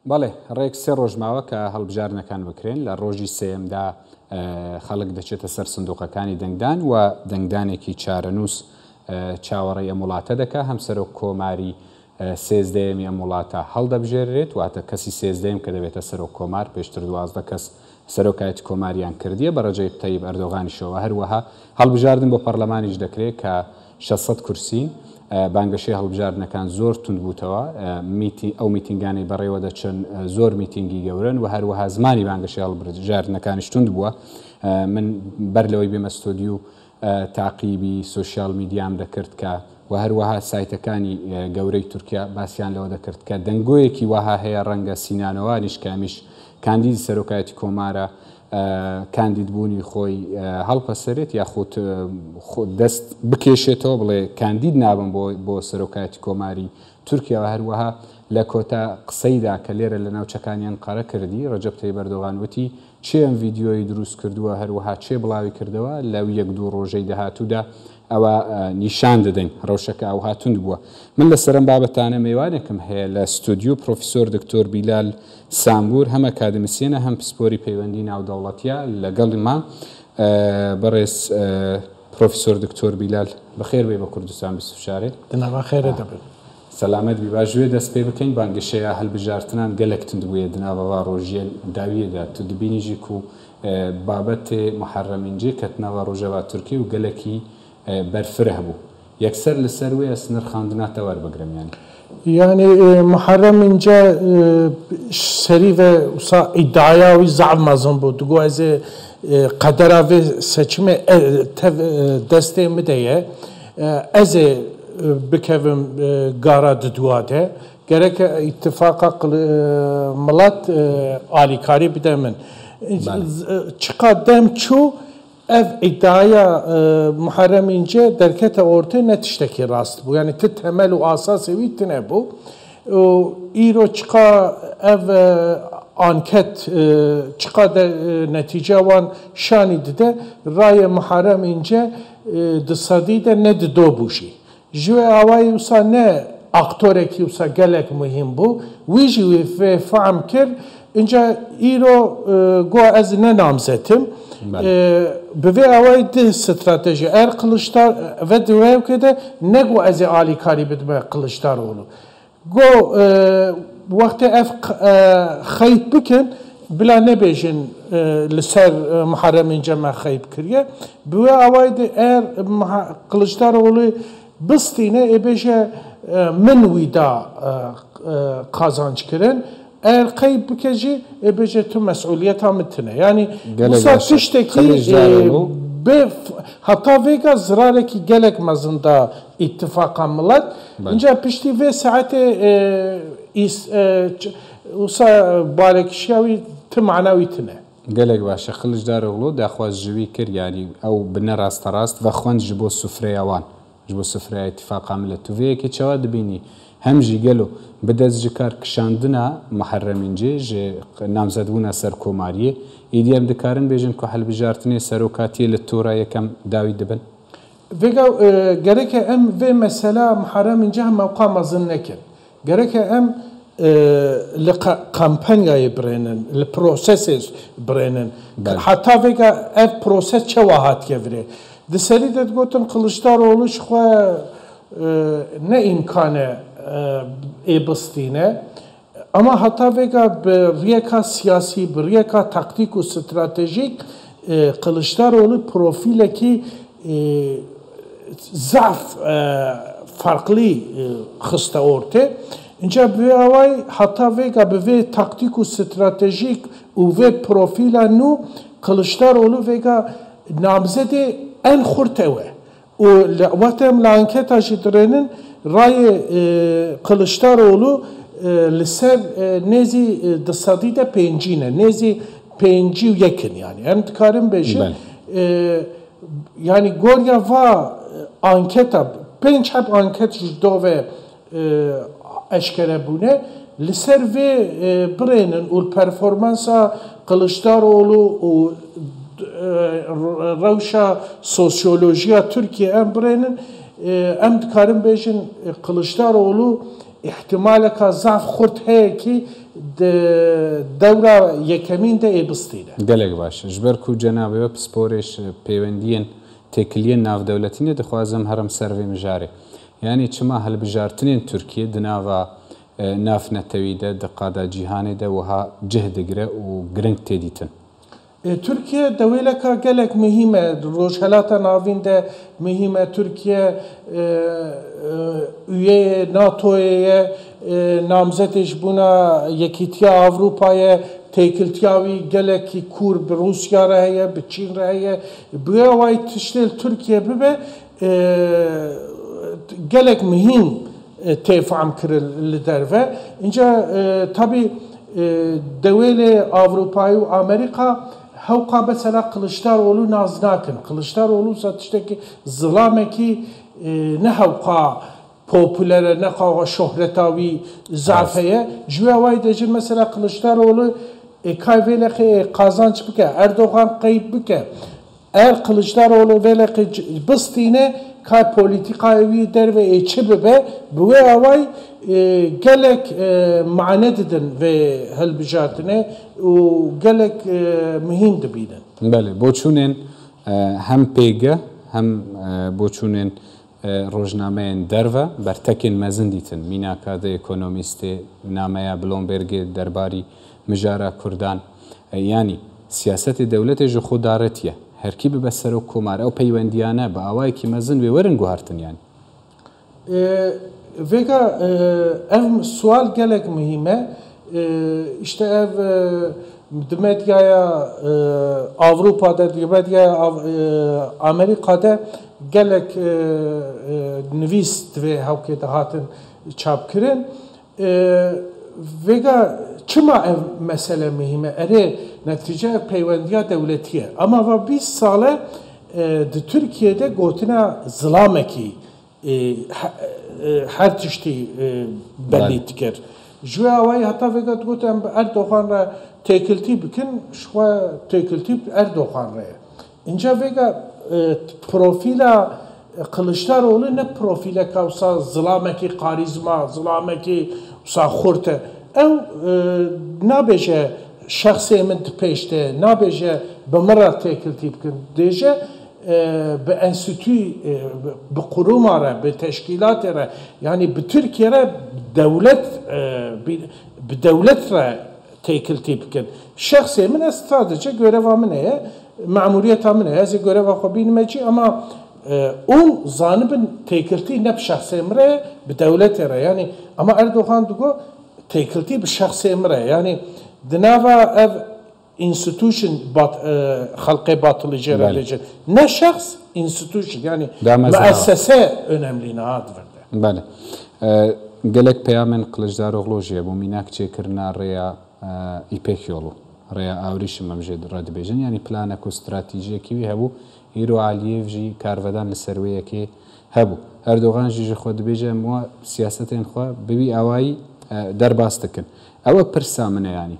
بەڵێ ڕێک سێ ڕۆژماوە کە هەڵبژارنەکان بکرێن لە ڕۆژی سێمدا خەڵک دەچێتە سەر سندوقەکانی دەنگدان و دەنگدانێکی چارەنووس چاوەڕێی ئەم وڵاتە دەکا هەم سەرۆک کۆماری سێزدەیەمی ئەم وڵاتە هەڵدەبژێرێت واتە کەسی سێزدەیم کە دەبێتە سەرۆک کۆمار پێشتر 12 کەس سەرۆکایەتی کۆماریان کردیە بە ڕەجەیب تەیب ئەردۆغانیشەوە هەروەها هەڵبژاردن بۆ پەرلەمانیش دەکرێت کە 600 کورسین بانگەشەی هەڵبژاردنەکان زۆر تند بووتەوە ئەو میتینگانەی بەڕێوە دەچن زۆر میتینگی گەورن و هەروەها زمانی بانگەشەی هەڵبژاردنەکانیش تند بووە من بەر لەوەی بێمە ستۆدیو تاقیبی سوسیال میدیام دەکرد کە و هەروەها سایتەکانی گەورەی تورکیا باسییان لەوە دەکرد کە دەنگۆیەکی وەها هەیە ڕەنگە سینانەوانیش کامیش کاندیدی سەرۆکایەتی کۆمارە کاندید بوونی خۆی هەڵپەسەرێت یاخود دەست بکێشێتەوە بڵێ کاندید نابم بۆ سەرۆکایەتی کۆماری تورکیا و هەروەها لە کۆتا قسەیدا کە لێرە لە ناوچەکانیان قەرە کردی ڕەجەب تەیب ئەردۆغان وتی چێ ئەم ڤیدیۆی دروست کردووە هەروەها چێ بڵاوی کردەوە لەو یەک دوو ڕۆژەی داهاتوودا ئەوە نیشان دەدەین ڕەوشەکە ئەو هاتوون بووە من لە سەرم بابەتانە میوانێکم هەیە لە ستودیو پرۆفیسۆر دکتۆر بیلال سامبور هەم ئەکادمیسیەنە هەم پسپۆری پەیوەندی ناودەوڵەتیە لەگەڵی ما بەڕێز پرۆفیسۆر دکتۆر بیلال بەخێر بێ بە کوردستان بیسوشارێ دناوا خێرە دەبێت سەلامەت بی باژوێ دەست پێ بکەین بانگەشەیە هەڵبژارتنان گەلێک تند بووە دناوەوا ڕۆژیە داویەدا تو دبینیژی و بابەتێ محەرەمینجێ کەتناوە ڕۆژەوا تورکی و گەلێکی بەرفرە هەبوو یەکسەر لەسەر وێ سنرخاندناتە وەربگرم يعني محرم اینجا سری و iddiayavi zavmazın bu. Dugo az qadara ve seçime desteğimi diye az bikevim gara duade gerek ittifaka milat alikari bidemin çıkadem çu ev iddiaya Muharrem İnce derkete ortaya netişteki rast bu. Yani temel u asas evitine bu. İro çıka ev anket çıka de netice van şanidi de Raye Muharrem İnce dısadi de ne de dobuşi. Jüve avayı usa ne aktöreki usa gelek mühim bu. Vici ve faam kir İnce İro go az ne namzetim. Bivê awayê di strateji er Kılıçdar ve divê de ne got ez ê alîkarî bidime Kılıçdaroğlu. Got wextê ev xeyb bikin bila nebêjin li ser Muharrem İnce me xeyb kiriye. Bivê awayê de er Kılıçdaroğlu bistîne ê bêje min wî da kazanç kirin. eğer kayıp bükeci ebece tüm mesuliyet amitine. Yani bu satıştaki hatta vega zırareki gelek mazında ittifaka millet. İnce pişti ve saate usa barekişavi tüm manavitine. gelek başa Kılıçdaroğlu daxwazjivî kir yani ew bine rasterast ve xwend ji bo sufrêya wan ji bo sufrêya ittifaka millet tu vêyekê çawa dibînî hem jî gelo بدەست ji kar kişandina Muharrem İnce ji namzedbûna ser komariyê êdî em dikarin bêjin ku hilbijartinê serokatiyê li tora yekem dawî dibin vêga gerek em vê mesela Muharrem İnce hem mewqa mezin nekin gerek em li kampanyayê birênin li prosesê birênin heta vêga ev proses çawa hatiye virê di serî de digotin Kılıçdaroğlu ji xwe ne imkane ebistine ama hatta vega riyeka siyasi riyeka taktik ve stratejik Kılıçdaroğlu profileki zaf farklı xiste ortaya ince bu avay hatta vega bu taktik ve stratejik ve profila nu Kılıçdaroğlu vega namzede en xurteve o vaktem la anketa jidrenin Raye Kılıçdaroğlu liser nezi dısadi de pencine nezi penci yekin yani hem dikarim beji yani gorya va anketa penç hep anket jdo ve eşkere bune liser ve birenin ul performansa Kılıçdaroğlu o revşa sosyolojiya Türkiye em birenin em dikarin bêjin Kılıçdaroğlu ihtimaleka zaf xurt heye ki دورة يكمين ده إبستيده. قالك باش جبركو جنابي بسبوريش بيوندين تكلين ناف دولتين دخوازم هرم سرفي مجاري يعني چما هالبجارتنين تركيا دنافا ناف نتويده دقادا جيهاني ده وها جهد قرأ وقرنك تيديتن تركيا دولة قالك مهمة روشهلاتا نافين ده مهمة تركيا üye NATO'ya namzetiş buna yekitiya Avrupa'ya tekiltiyavi geleki kur bir Rusya raya bir Çin raya bu vay tiştel Türkiye bibe gelek mühim tefam kırıl derve ince tabi devlet Avrupa'yı Amerika Havka mesela Kılıçdaroğlu naznakın. Kılıçdaroğlu satıştaki zılameki ne havka popülere ne kavga şöhretavi zafeye. Jüvevay deci mesela Kılıçdaroğlu kayveleki kazanç bike. Erdoğan kayıp bike. Eğer Kılıçdaroğlu veleki bistine kay politikayı der ve içibe bu avay gelek manedidin ve helbijatine و gelek mühim dibiden. بله بوچونن هم پیگه هم بوچونن روزنامه دروا برتکن مزندیتن مینا کاده اکونومیست نامه بلومبرگ درباری مجارا کردان یعنی سیاست دولت جو خودارتیه هر کی به سر و کمار او پیوندیانه با اوای کی مزن و ورن گوهرتن yani vega ev sual gelek mühime işte ev medyaya Avrupa'da medyaya Amerika'da gelek nivist ve havke dahatın çapkırın vega çima ev mesele mühime ere netice peyvendiya devletiye ama ve biz sale de Türkiye'de gotina zılameki her tişti belli tiker. Jüvevay hatta vegat gotem Erdoğan'a tekilti bikin şua tekilti Erdoğan'a. İnce vega profila Kılıçdaroğlu ne profile kavsa zılameki karizma, zılameki sahurte. Ev nabeje şahsiyemin peşte, nabeje bımıra tekilti bikin. Deje به enstitü, به kurum ara, به teşkilat ara, yani bir Türkiye'ye devlet, bir devlet ra tekilti bikin. Şahsiyemin sadece görevamı neye, mamuriyetami neye, az görev akı bilmeci ama on zanibin tekilti ne bir şahsiyemin ra, bir devlet ara, yani ama Erdoğan diyor tekilti bir şahsiyemin ra, yani dinava ev institution halkı batılı cerrahlıcı. Ne şahs institution yani müessese önemli ne ad verdi. Bəli. Gələk peyamən Kılıçdaroğlu'ya bu minak çekirna raya İpek yolu. Raya avrişim məmjed radibejin. Yani planak o stratejiye ki hebu İro Aliyev ji karvedan liserveye ki hebu. Erdoğan ji xwe dibêje mu siyasetên xwe bibî awayî derbasdikin. Ew pirsa min e yani.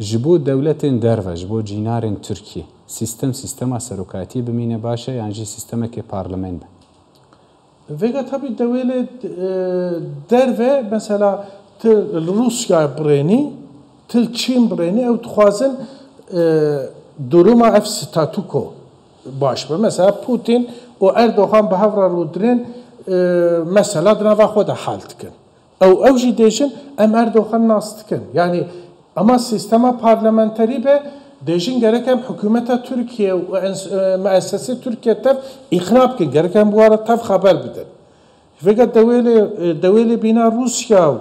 Ji bo devletên derve, ji bo cînarên Tirkiye, sistema serokatî bimîne baş e yan jî sistemekê parlement be? Vega tabii devlet derve mesela Rusya bireni, Çin bireni ev dixwazin duruma ev statuko baş be. Mesela Putin o Erdoğan bi hevra rûdirin mesela di nava xwe de hal dikin. Ew jî dêjin em Erdoğan nas dikin. Yani ama sistema parlamenteri be dejin gereken hükümete Türkiye müessese Türkiye tev ikna bikin gereken bu ara tev haber bidin. Fakat devlet bina Rusya,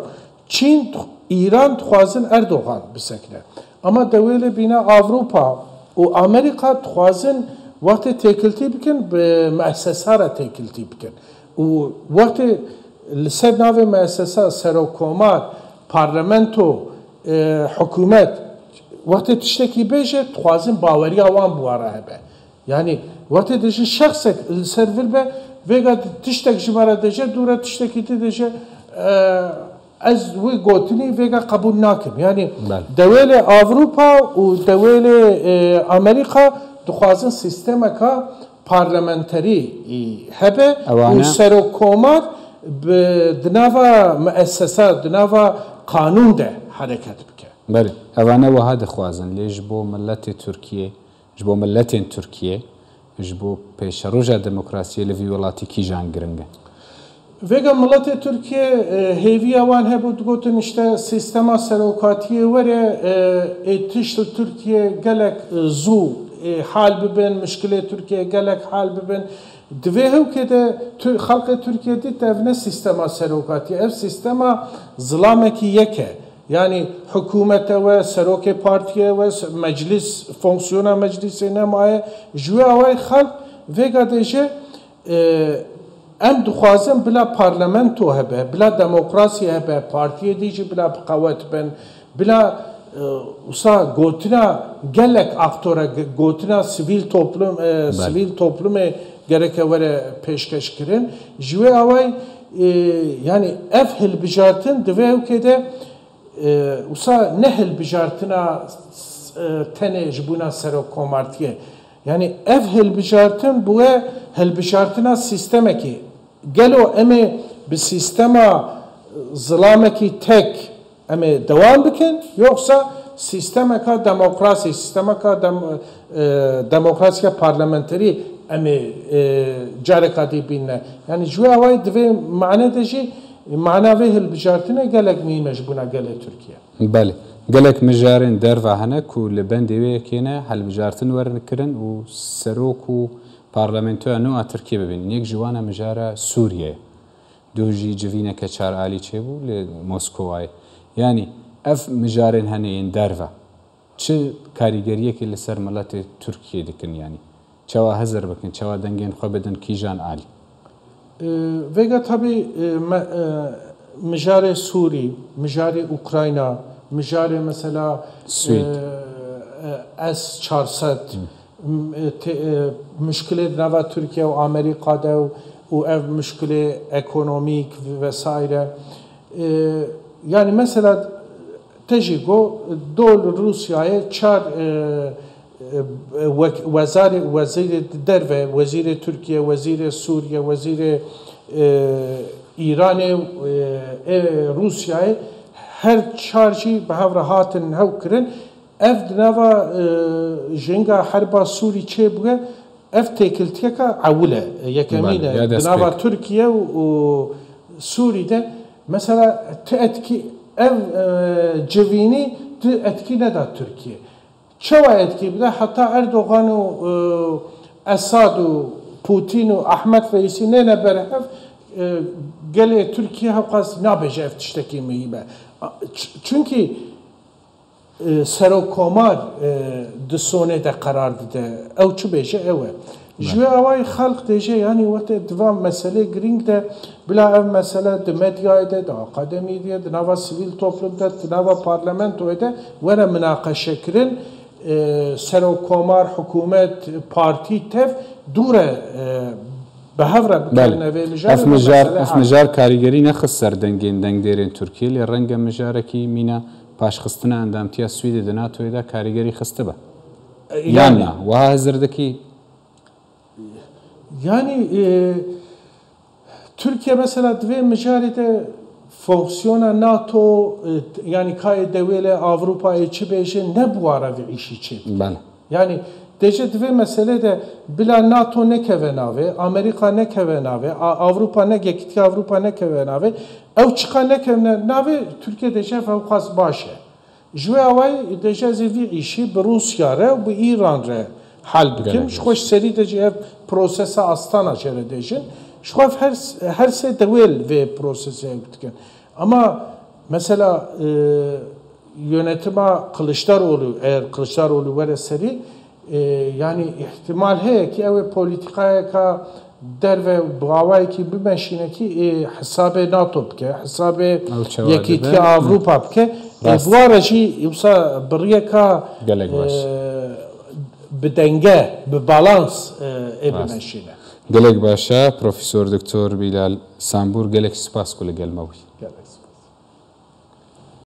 Çin, İran dixwazin Erdoğan bisekne. Ama devlet bina Avrupa o Amerika dixwazin vakti tekilti bikin be müessesara tekilti bikin. O vakti li ser navê müessesa serokomat, parlamento hükümet vakti tişteki beje dixwazin baweriya wan bu ara hebe. Yani vakti dejin şahsek li ser vir be vega tiştek ji me re deje dûre tiştekî te deje ez wê gotinî vega qebûl nakim. Yani dewêlê Avrupa û dewêlê Amerika dixwazin sistemeka parlamenterî hebe û serokomat di nava müessesa, di nava kanûn de hareket bike. بله ئەوانە وەها دەخوازن لێژ بۆ ملەتی تورکیە ji بۆ ملەتێن تورکیە ji بۆ پێشەڕۆژە دموکراسیە لە وڵاتی کیژان گرنگە Vega milletê Türkiye hêviya wan hebû digotin işte sîstema serokatiyê were tişt Türkiye gelek zû hal bibin, mişkilê Türkiye gelek hal bibin. Divê hewkê de xelkê Türkiye dît ev ne sîstema serokatiyê, ev sîstema zilamekî yek e. Yani hükümete ve serokê partiye ve meclis fonksiyona meclisê nemaye ji wê awayê xelk vêga de jê em dixwazin bila parlamento hebe, bila demokrasî hebe, partiyê dî jî bila biqewet bin, bila wisa gotina gelek aktora, gotina sivîl toplumê gereke were pêşkeşkirin. Ji wê awayî yani ev hilbijartin divê hewkê de wisa ne hilbijartina tenê ji bûna serokkomartiyê. Yani ev hilbijartin bu e hilbijartina sistemekî. Gelo em ê bi sîstema zilamekî tek em ê dewam bikin yoksa sîstemeka demokrasî, sîstemeka demokrasiya parlamenterî em ê careka dî bîne. Yani ji wê awayî divê mane de jî mana vê hilbijartinê gelek mîme ji bûna gelê Tirkiye. Belê. Gelek mijarên derve hene ku li bendê wê yekê helbijartin werin kirin û serok û parlamentoya nû a Tirkiye bibînin. Yek ji wan e mijara Sûriye. Du jî civîneke çar alî çêbû li Moskowayê. Yani ev mijarên hene yên derve çi karîgeriyekê li ser miletê Tirkiye dikin yani. Çawa hezir bikin, çawa dengên xwe bidin kîjan alî. Vêga tabii mijarê Sûrî, mijarê Ukrayna, mijarê mesela S-400 müşkilê nava Türkiye û Amerîka de û ev müşkilê ekonomîk vesaire. Yani mesela te jî got dol Rusyayê çar wezîrê derve, wezîrê Türkiye, wezîrê Sûriye, wezîrê İranê, Rusyayê her çar jî bi hev re hatin hew kirin. Ev di nava jenga herba Sûrî çêbûye ev têkiltiyeka ewil e. Yekemîn e di nava Tirkiye û Sûrî mesela ti etkî ev civînî ti etkî neda Tirkiye. Çawa etkî bide heta Erdogan û Esad û Putin û Ahmed Reîsî nêne berhev gelê Tirkiye hewqas nabêje ev tiştekî mihîme. Çünkü serokkomar di sonê de qerar dide. Ew çi bêje ew e. Ji wê awayî xelk dêje yanî wete divan meselê girîng de bila ev mesele di medyayê de, di akademî de, di nava sivîl toplum de, di nava parlamentoyê de were münaqeşe kirin. Serokkomar, hikûmet, partî tev dûr e bi hev re bikevin evê mijarê. Ev mijar karîgerî nexist ser dengên dengdêrên Tirkiye lê renga mijarekî mîna paşxistina endamtiya Swîdê di NATOyê de karîgerî xistibe. Yani wiha hezir dikî? Yani Türkiye mesela divê mijarê de fonksiyona NATO yani kayê dewêle Avrupayê çi bêje ne bu ara vê îşî çê. Yani deje divê meselê de bila NATO nekeve navê, Amerika nekeve navê, Avrupa nekekitiya Avrupa nekeve navê, ew çiqa nekevne navê Türkiye deje fewqas baş e. Ji wê awayî deje zê vî îşî bi Rusya re û bi İran re hal bikin. Ji xwe serî de jî ev prosesa astana çere dejin. Ji xwe her sê dewêl vê prosesê dikin. Ama mesela yönetima Kılıçdaroğlu eğer Kılıçdaroğlu were serî yani ihtimal heye ki ev politikayeka derve bawayekî bimeşîne ki hesabê NATO bike, hesabê Yekîtiya Avrupa bike. Bu ara jî yoksa biriyeka bi denge, bi balans bimeşîne. Gelek başa Profesör Doktor Bilal Sambur gelek spas ku li gel me wî.